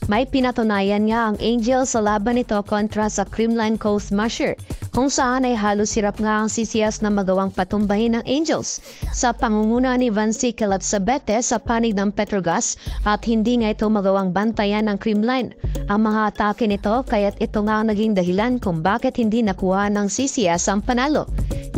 May pinatunayan nga ang Angels sa laban nito kontra sa Creamline Coast Smasher, kung saan ay halos hirap nga ang CCS na magawang patumbahin ng Angels sa pangunguna ni Van Sickle at Sabete sa panig ng Petrogas at hindi nga ito magawang bantayan ng Creamline ang mga atake nito, kaya't ito nga ang naging dahilan kung bakit hindi nakuha ng CCS ang panalo.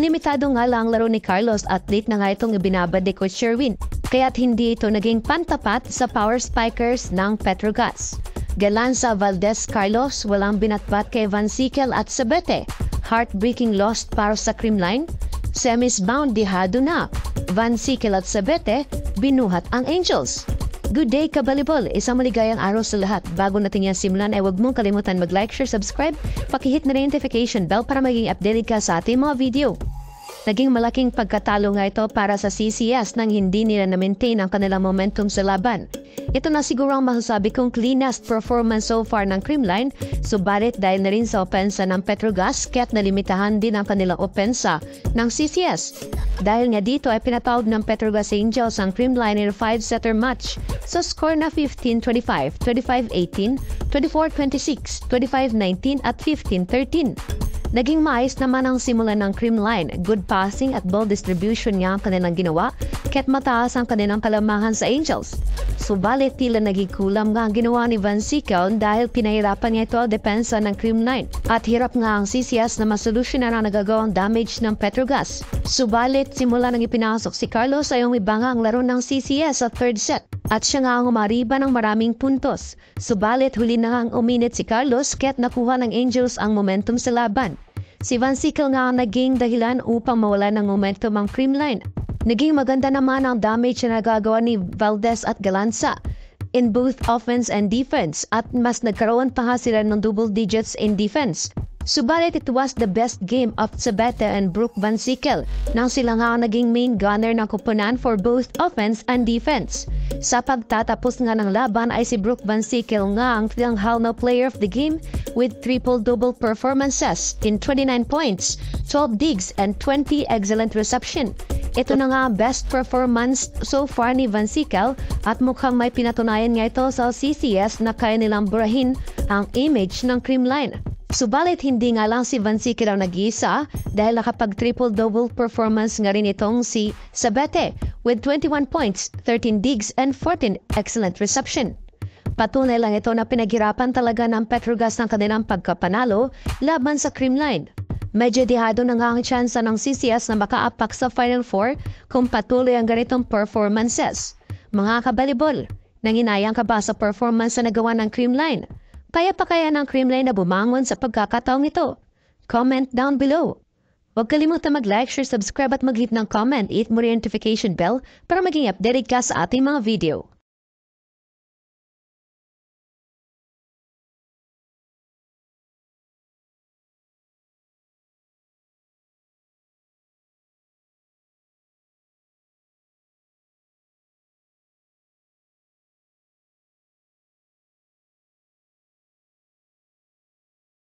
Limitado nga lang ang laro ni Carlos at late na nga itong ibinabad ni Coach Sherwin, kaya't hindi ito naging pantapat sa power spikers ng Petrogas. Galanza, Valdez, Carlos walang binatbat kay Van Sickle at Sabete. Heartbreaking loss para sa Creamline. Semis bound dihado na. Van Sickle at Sabete binuhat ang Angels. Good day kabalibol, isang maligayang araw sa lahat. Bago natin yan simulan ay huwag mong kalimutan mag-like, share, subscribe, pakihit na notification bell para maging updated ka sa ating mga video. Naging malaking pagkatalo nga ito para sa CCS nang hindi nila na-maintain ang kanilang momentum sa laban. Ito na siguro ang masasabi kong cleanest performance so far ng Creamline, subalit dahil na rin sa opensa ng Petrogas kaya't nalimitahan din ang kanilang opensa ng CCS. Dahil nga dito ay pinatawag ng Petrogas Angels ang Creamline in a 5-setter match sa score na 15-25, 25-18, 24-26, 25-19 at 15-13. Naging maayos naman ang simulan ng Creamline. Good passing at ball distribution nga ang kanilang ginawa, kaya't mataas ang kanilang kalamahan sa Angels. Subalit tila naging kulam nga ang ginawa ni Van Sickle dahil pinahirapan niya ito ang depensa ng Creamline. At hirap nga ang CCS na masolusyonan ang nagagawang damage ng Petrogas. Subalit simula nang ipinasok si Carlos ay umiba nga ang laro ng CCS sa third set. At siya nga ang umariba ng maraming puntos. Subalit huli na nga ang uminit si Carlos kaya't nakuha ng Angels ang momentum sa laban. Si Van Sickle nga ang naging dahilan upang mawala ng momentum ang Creamline. Naging maganda naman ang damage na nagagawa ni Valdez at Galanza in both offense and defense at mas nagkaroon pa nga sila ng double digits in defense. Subalit it was the best game of Sabete and Brooke Van Sickle nang sila nga ang naging main gunner ng koponan for both offense and defense. Sa pagtatapos nga ng laban ay si Brooke Van Sickle nga ang tinanghal na player of the game with triple-double performances in 29 points, 12 digs and 20 excellent reception. Ito na nga best performance so far ni Van Sickle at mukhang may pinatunayan nga ito sa CCS na kaya nilang burahin ang image ng Creamline. Subalit hindi nga lang si Van Sickle ang nag-iisa dahil nakapag triple-double performance nga rin itong si Sabete with 21 points, 13 digs and 14 excellent reception. Patunay lang ito na pinaghirapan talaga ng Petrogas ng kanilang pagkapanalo laban sa Creamline. Medyo dihado na nga ang tsansa ng CCS na makaapak sa Final Four kung patuloy ang ganitong performances. Mga kabalibol, nanginayang ka ba sa performance na nagawa ng Creamline? Kaya pa kaya ng Creamline na bumangon sa pagkakataong ito? Comment down below. Huwag kalimutan mag-like, share, subscribe at mag-hit ng comment. Hit mo rin notification bell para maging updated ka sa ating mga video.